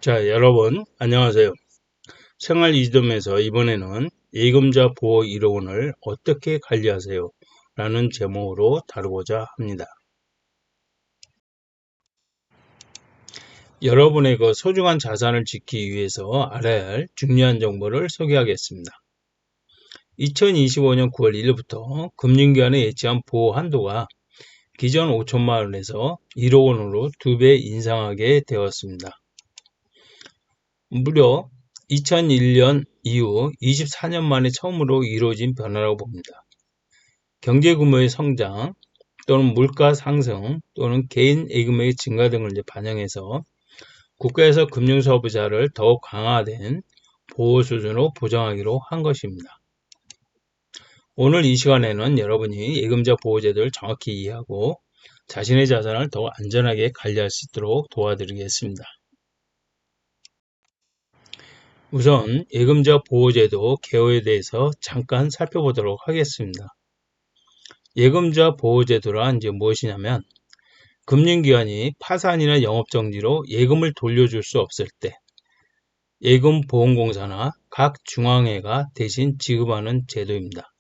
자, 여러분, 안녕하세요. 생활 이점에서 이번에는 예금자 보호 1호원을 어떻게 관리하세요? 라는 제목으로 다루고자 합니다. 여러분의 그 소중한 자산을 지키기 위해서 알아야 할 중요한 정보를 소개하겠습니다. 2025년 9월 1일부터 금융기관에 예치한 보호 한도가 기존 5천만 원에서 1억 원으로 2배 인상하게 되었습니다. 무려 2001년 이후 24년 만에 처음으로 이루어진 변화라고 봅니다. 경제 규모의 성장 또는 물가 상승 또는 개인 예금액의 증가 등을 반영해서 국가에서 금융소비자를 더욱 강화된 보호 수준으로 보장하기로 한 것입니다. 오늘 이 시간에는 여러분이 예금자 보호제도를 정확히 이해하고 자신의 자산을 더 안전하게 관리할 수 있도록 도와드리겠습니다. 우선 예금자 보호제도 개요에 대해서 잠깐 살펴보도록 하겠습니다. 예금자 보호제도란 무엇이냐면 금융기관이 파산이나 영업정지로 예금을 돌려줄 수 없을 때 예금보험공사나 각 중앙회가 대신 지급하는 제도입니다.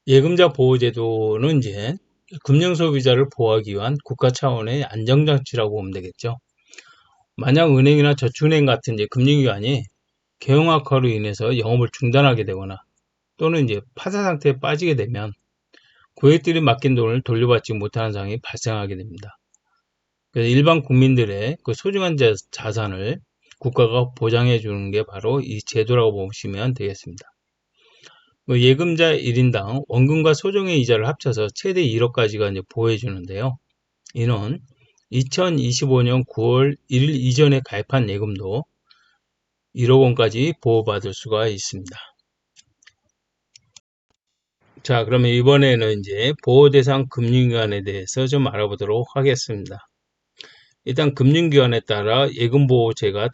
예금자 보호제도는 금융소비자를 보호하기 위한 국가 차원의 안정장치라고 보면 되겠죠. 만약 은행이나 저축은행 같은 금융기관이 경영 악화로 인해서 영업을 중단하게 되거나 또는 파산 상태에 빠지게 되면 고객들이 맡긴 돈을 돌려받지 못하는 상황이 발생하게 됩니다. 그래서 일반 국민들의 그 소중한 자산을 국가가 보장해 주는 게 바로 이 제도라고 보시면 되겠습니다. 예금자 1인당 원금과 소정의 이자를 합쳐서 최대 1억까지가 보호해 주는데요. 이는 2025년 9월 1일 이전에 가입한 예금도 1억 원까지 보호받을 수가 있습니다. 자, 그러면 이번에는 보호대상 금융기관에 대해서 좀 알아보도록 하겠습니다. 일단 금융기관에 따라 예금보호제가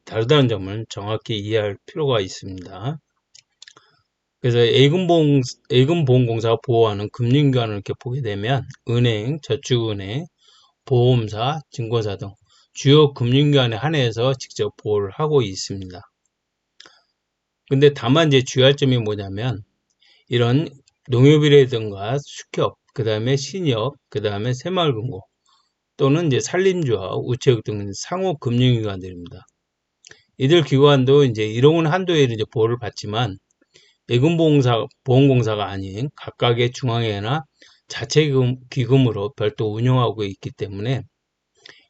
다르다는 점을 정확히 이해할 필요가 있습니다. 그래서 예금보험공사가 보호하는 금융기관을 이렇게 보게 되면 은행, 저축은행, 보험사, 증권사 등 주요 금융기관에 한해서 직접 보호를 하고 있습니다. 근데 다만 주의할 점이 뭐냐면 이런 농협이라든가 수협, 그 다음에 신협, 그 다음에 새마을금고 또는 산림주와 우체국 등 상호 금융기관들입니다. 이들 기관도 1억 원 한도에 보호를 받지만 예금보험공사가 아닌 각각의 중앙회나 자체기금으로 별도 운영하고 있기 때문에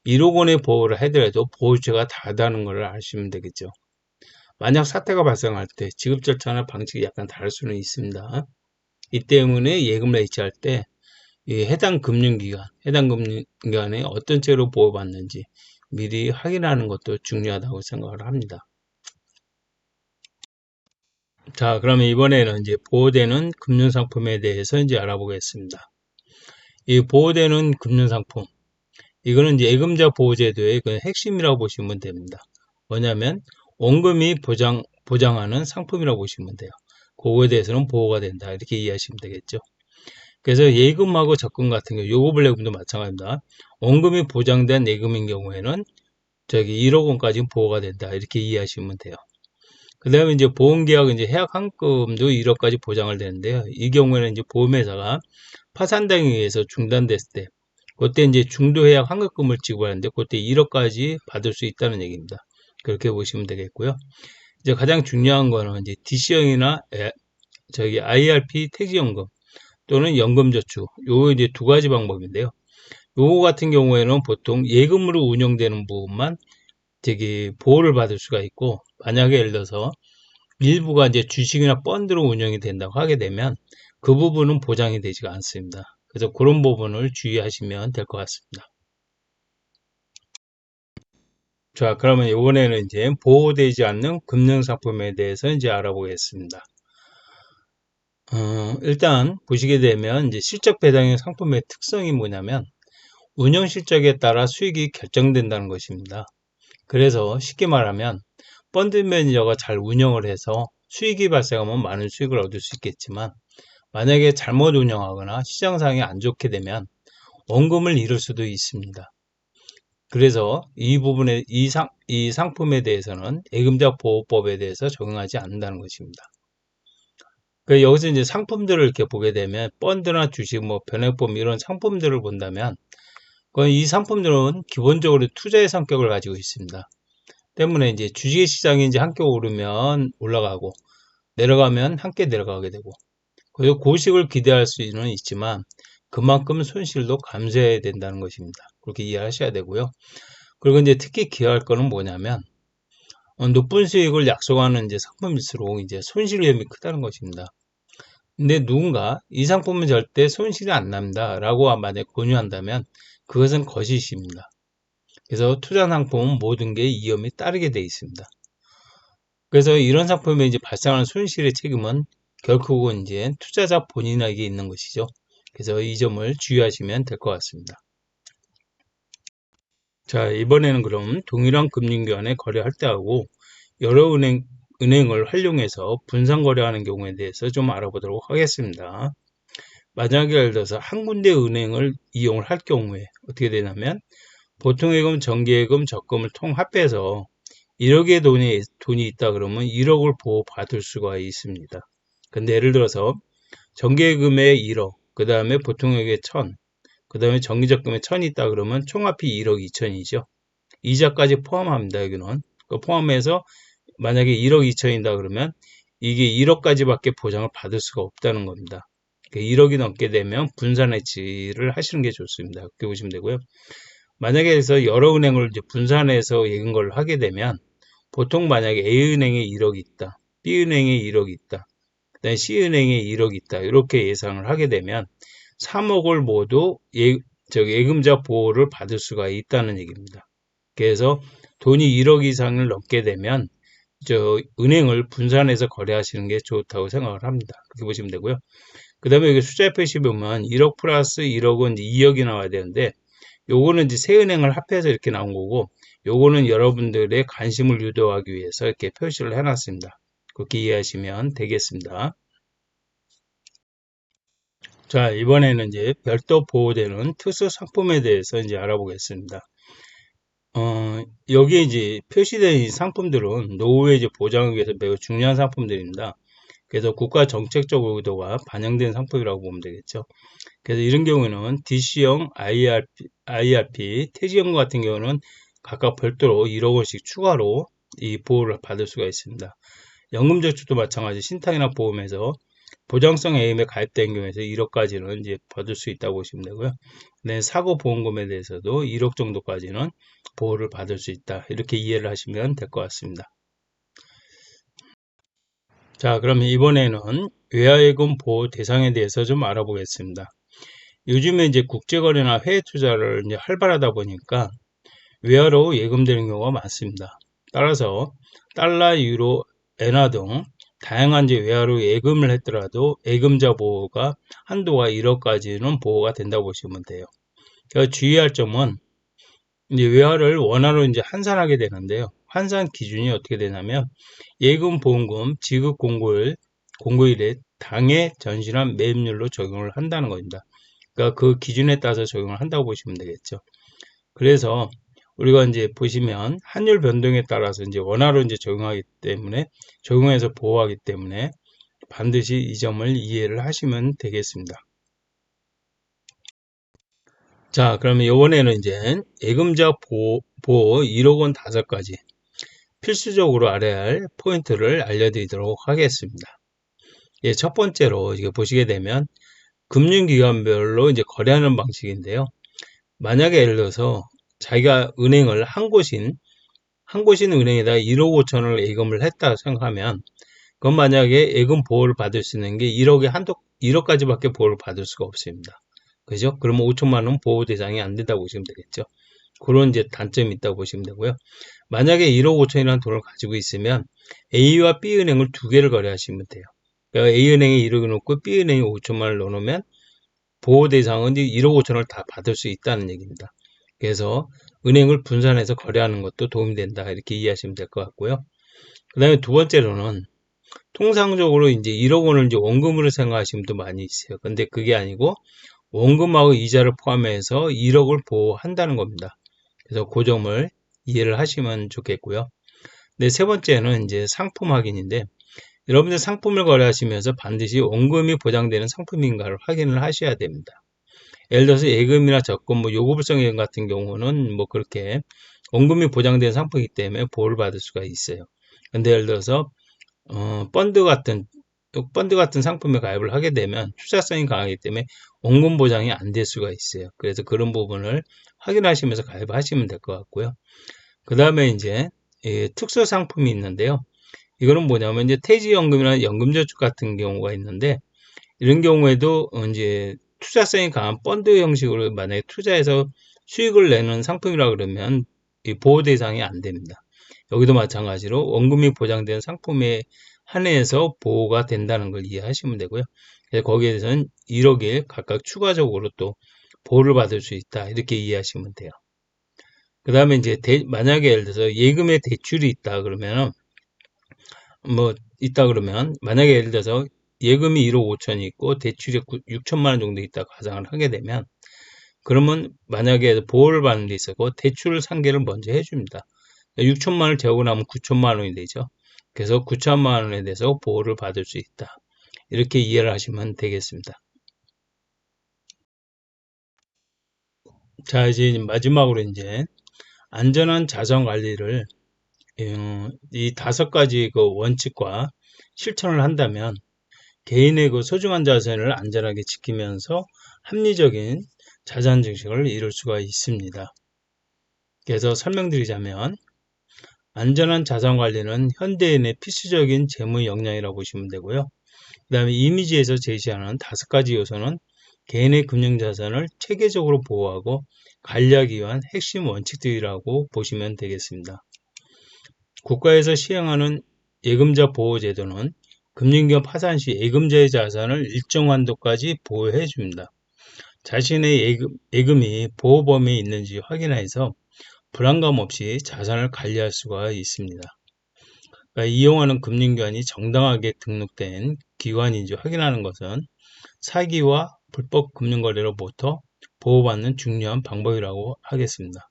1억 원의 보호를 하더라도 보호주체가 다르다는 것을 아시면 되겠죠. 만약 사태가 발생할 때 지급 절차나 방식이 약간 다를 수는 있습니다. 이 때문에 예금을 예치할 때 해당 금융기관에 어떤 채로 보호받는지 미리 확인하는 것도 중요하다고 생각을 합니다. 자, 그러면 이번에는 보호되는 금융상품에 대해서 알아보겠습니다. 이 보호되는 금융상품, 이거는 예금자 보호제도의 그 핵심이라고 보시면 됩니다. 뭐냐면 원금이 보장하는 상품이라고 보시면 돼요. 그거에 대해서는 보호가 된다, 이렇게 이해하시면 되겠죠. 그래서 예금하고 적금 같은 경우, 요금불예금도 마찬가지입니다. 원금이 보장된 예금인 경우에는 1억 원까지 보호가 된다, 이렇게 이해하시면 돼요. 그 다음에 보험계약 해약 환급도 1억까지 보장을 되는데요. 이 경우에는 보험회사가 파산 등에 의해서 중단됐을 때 그때 중도해약 환급금을 지급하는데 그때 1억까지 받을 수 있다는 얘기입니다. 그렇게 보시면 되겠고요. 가장 중요한 거는 DC형이나 IRP 퇴직연금 또는 연금저축, 요 두 가지 방법인데요. 요거 같은 경우에는 보통 예금으로 운영되는 부분만 보호를 받을 수가 있고, 만약에 예를 들어서 일부가 주식이나 펀드로 운영이 된다고 하게 되면 그 부분은 보장이 되지가 않습니다. 그래서 그런 부분을 주의하시면 될 것 같습니다. 자, 그러면 이번에는 보호되지 않는 금융상품에 대해서 알아보겠습니다. 일단 보시게 되면 실적 배당형 상품의 특성이 뭐냐면 운영 실적에 따라 수익이 결정된다는 것입니다. 그래서 쉽게 말하면 펀드 매니저가 잘 운영을 해서 수익이 발생하면 많은 수익을 얻을 수 있겠지만 만약에 잘못 운영하거나 시장 상황이 안 좋게 되면 원금을 잃을 수도 있습니다. 그래서 이 부분에 이 상품에 대해서는 예금자 보호법에 대해서 적용하지 않는다는 것입니다. 여기서 이제 상품들을 이렇게 보게 되면 펀드나 주식, 뭐 변액보험 이런 상품들을 본다면 이 상품들은 기본적으로 투자의 성격을 가지고 있습니다. 때문에 이제 주식 시장이 이제 함께 오르면 올라가고 내려가면 함께 내려가게 되고 그리고 고식을 기대할 수는 있지만 그만큼 손실도 감수해야 된다는 것입니다. 그렇게 이해하셔야 되고요. 그리고 이제 특히 기여할 거는 뭐냐면 높은 수익을 약속하는 이제 상품일수록 이제 손실 위험이 크다는 것입니다. 근데 누군가 이 상품은 절대 손실이 안 납니다라고 만약에 권유한다면 그것은 거짓입니다. 그래서 투자 상품은 모든 게 위험이 따르게 되어 있습니다. 그래서 이런 상품에 이제 발생하는 손실의 책임은 결국은 이제 투자자 본인에게 있는 것이죠. 그래서 이 점을 주의하시면 될 것 같습니다. 자, 이번에는 그럼 동일한 금융기관에 거래할 때하고 여러 은행을 활용해서 분산 거래하는 경우에 대해서 좀 알아보도록 하겠습니다. 만약에 예를 들어서 한 군데 은행을 이용을 할 경우에 어떻게 되냐면 보통예금, 정기예금, 적금을 통합해서 1억의 돈이 있다 그러면 1억을 보호받을 수가 있습니다. 근데 예를 들어서 정기예금에 1억, 그 다음에 보통예금에 1000, 그 다음에 정기적금에 1000이 있다 그러면 총합이 1억 2천이죠. 이자까지 포함합니다. 여기는. 포함해서 만약에 1억 2천이다 그러면 이게 1억까지밖에 보장을 받을 수가 없다는 겁니다. 1억이 넘게 되면 분산 해지를 하시는 게 좋습니다. 그렇게 보시면 되고요. 만약에 해서 여러 은행을 이제 분산해서 예금거래를 하게 되면 보통 만약에 A은행에 1억이 있다, B은행에 1억이 있다, 그다음에 C은행에 1억이 있다 이렇게 예상을 하게 되면 3억을 모두 예금자 보호를 받을 수가 있다는 얘기입니다. 그래서 돈이 1억 이상을 넘게 되면 은행을 분산해서 거래하시는 게 좋다고 생각을 합니다. 그렇게 보시면 되고요. 그 다음에 여기 숫자 표시 보면 1억 플러스 1억은 이제 2억이 나와야 되는데 요거는 이제 세 은행을 합해서 이렇게 나온 거고 요거는 여러분들의 관심을 유도하기 위해서 이렇게 표시를 해놨습니다. 그렇게 이해하시면 되겠습니다. 자, 이번에는 이제 별도 보호되는 특수 상품에 대해서 이제 알아보겠습니다. 여기에 이제 표시된 이 상품들은 노후에 이제 보장을 위해서 매우 중요한 상품들입니다. 그래서 국가 정책적 의도가 반영된 상품이라고 보면 되겠죠. 그래서 이런 경우에는 DC형, IRP, 퇴직연금 같은 경우는 각각 별도로 1억 원씩 추가로 이 보호를 받을 수가 있습니다. 연금저축도 마찬가지 신탁이나 보험에서 보장성 AM에 가입된 경우에서 1억까지는 이제 받을 수 있다고 보시면 되고요. 네, 사고 보험금에 대해서도 1억 정도까지는 보호를 받을 수 있다. 이렇게 이해를 하시면 될 것 같습니다. 자, 그럼 이번에는 외화예금 보호 대상에 대해서 좀 알아보겠습니다. 요즘에 이제 국제거래나 해외 투자를 이제 활발하다 보니까 외화로 예금되는 경우가 많습니다. 따라서 달러, 유로, 엔화 등 다양한 이제 외화로 예금을 했더라도 예금자 보호가 한도가 1억까지는 보호가 된다고 보시면 돼요. 그러니까 주의할 점은 이제 외화를 원화로 이제 환산하게 되는데요. 환산 기준이 어떻게 되냐면 예금 보험금 지급 공고일에 당해 전신한 매입률로 적용을 한다는 겁니다. 그러니까 그 기준에 따라서 적용을 한다고 보시면 되겠죠. 그래서 우리가 이제 보시면 환율 변동에 따라서 이제 원화로 이제 적용해서 보호하기 때문에 반드시 이 점을 이해를 하시면 되겠습니다. 자, 그러면 이번에는 이제 예금자 보호 1억 원 5가지 필수적으로 알아야 할 포인트를 알려드리도록 하겠습니다. 예, 첫 번째로 이게 보시게 되면 금융기관별로 이제 거래하는 방식인데요. 만약에 예를 들어서 자기가 은행을 한 곳인 은행에다 1억 5천을 예금을 했다 생각하면 그건 만약에 예금 보호를 받을 수 있는 게 1억까지밖에 보호를 받을 수가 없습니다. 그죠? 그러면 5천만 원 보호 대상이 안 된다고 보시면 되겠죠. 그런 이제 단점이 있다고 보시면 되고요. 만약에 1억 5천이라는 돈을 가지고 있으면 A와 B은행을 두 개를 거래하시면 돼요. 그러니까 A은행에 1억을 넣고 B은행에 5천만 원을 넣어놓으면 보호 대상은 1억 5천을 다 받을 수 있다는 얘기입니다. 그래서 은행을 분산해서 거래하는 것도 도움이 된다. 이렇게 이해하시면 될 것 같고요. 그 다음에 두 번째로는 통상적으로 이제 1억 원을 이제 원금으로 생각하시는 분도 많이 있어요. 근데 그게 아니고 원금하고 이자를 포함해서 1억을 보호한다는 겁니다. 그래서 그 점을 이해를 하시면 좋겠고요. 네, 세 번째는 이제 상품 확인인데, 여러분들 상품을 거래하시면서 반드시 원금이 보장되는 상품인가를 확인을 하셔야 됩니다. 예를 들어서 예금이나 적금, 요구불성 예금 같은 경우는 그렇게 원금이 보장된 상품이기 때문에 보호를 받을 수가 있어요. 근데 예를 들어서 펀드 같은 상품에 가입을 하게 되면 투자성이 강하기 때문에 원금 보장이 안 될 수가 있어요. 그래서 그런 부분을 확인하시면서 가입하시면 될 것 같고요. 그 다음에 이제 특수 상품이 있는데요. 이거는 뭐냐면 이제 퇴직연금이나 연금저축 같은 경우가 있는데, 이런 경우에도 이제 투자성이 강한 펀드 형식으로 만약에 투자해서 수익을 내는 상품이라 그러면 이 보호 대상이 안 됩니다. 여기도 마찬가지로 원금이 보장된 상품에 한해서 보호가 된다는 걸 이해하시면 되고요. 그래서 거기에 대해서는 1억일 각각 추가적으로 또 보호를 받을 수 있다, 이렇게 이해하시면 돼요. 그 다음에 이제 만약에 예를 들어서 예금에 대출이 있다 그러면 만약에 예를 들어서 예금이 1억 5천이 있고 대출이 6천만 원 정도 있다 가정을 하게 되면, 그러면 만약에 보호를 받는 데 있어서 대출 상계를 먼저 해줍니다. 6천만 원을 재고 나면 9천만 원이 되죠. 그래서 9천만 원에 대해서 보호를 받을 수 있다, 이렇게 이해를 하시면 되겠습니다. 자, 이제 마지막으로 이제 안전한 자산 관리를 이 5가지 그 원칙과 실천을 한다면 개인의 그 소중한 자산을 안전하게 지키면서 합리적인 자산 증식을 이룰 수가 있습니다. 그래서 설명드리자면, 안전한 자산 관리는 현대인의 필수적인 재무 역량이라고 보시면 되고요. 그 다음에 이미지에서 제시하는 5가지 요소는 개인의 금융자산을 체계적으로 보호하고 관리하기 위한 핵심 원칙들이라고 보시면 되겠습니다. 국가에서 시행하는 예금자 보호제도는 금융기업 파산 시 예금자의 자산을 일정 한도까지 보호해 줍니다. 자신의 예금이 보호 범위에 있는지 확인해서 불안감 없이 자산을 관리할 수가 있습니다. 그러니까 이용하는 금융기관이 정당하게 등록된 기관인지 확인하는 것은 사기와 불법 금융거래로부터 보호받는 중요한 방법이라고 하겠습니다.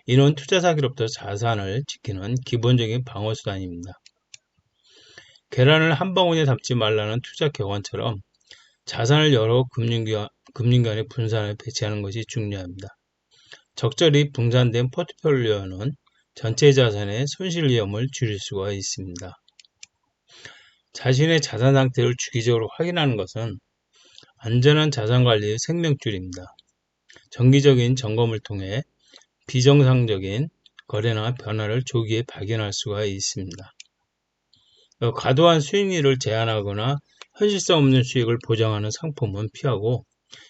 이는 투자 사기로부터 자산을 지키는 기본적인 방어수단입니다. 계란을 한 방울에 담지 말라는 투자 격언처럼 자산을 여러 금융기관의 분산을 배치하는 것이 중요합니다. 적절히 분산된 포트폴리오는 전체 자산의 손실 위험을 줄일 수가 있습니다. 자신의 자산 상태를 주기적으로 확인하는 것은 안전한 자산 관리의 생명줄입니다. 정기적인 점검을 통해 비정상적인 거래나 변화를 조기에 발견할 수가 있습니다. 과도한 수익률을 제한하거나 현실성 없는 수익을 보장하는 상품은 피하고,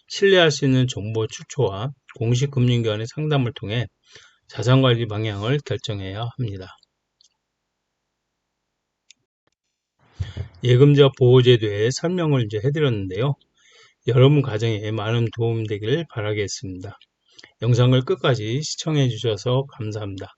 신뢰할 수 있는 정보 출처와 공식 금융기관의 상담을 통해 자산관리 방향을 결정해야 합니다. 예금자 보호제도의 설명을 이제 해드렸는데요. 여러분 가정에 많은 도움이 되기를 바라겠습니다. 영상을 끝까지 시청해 주셔서 감사합니다.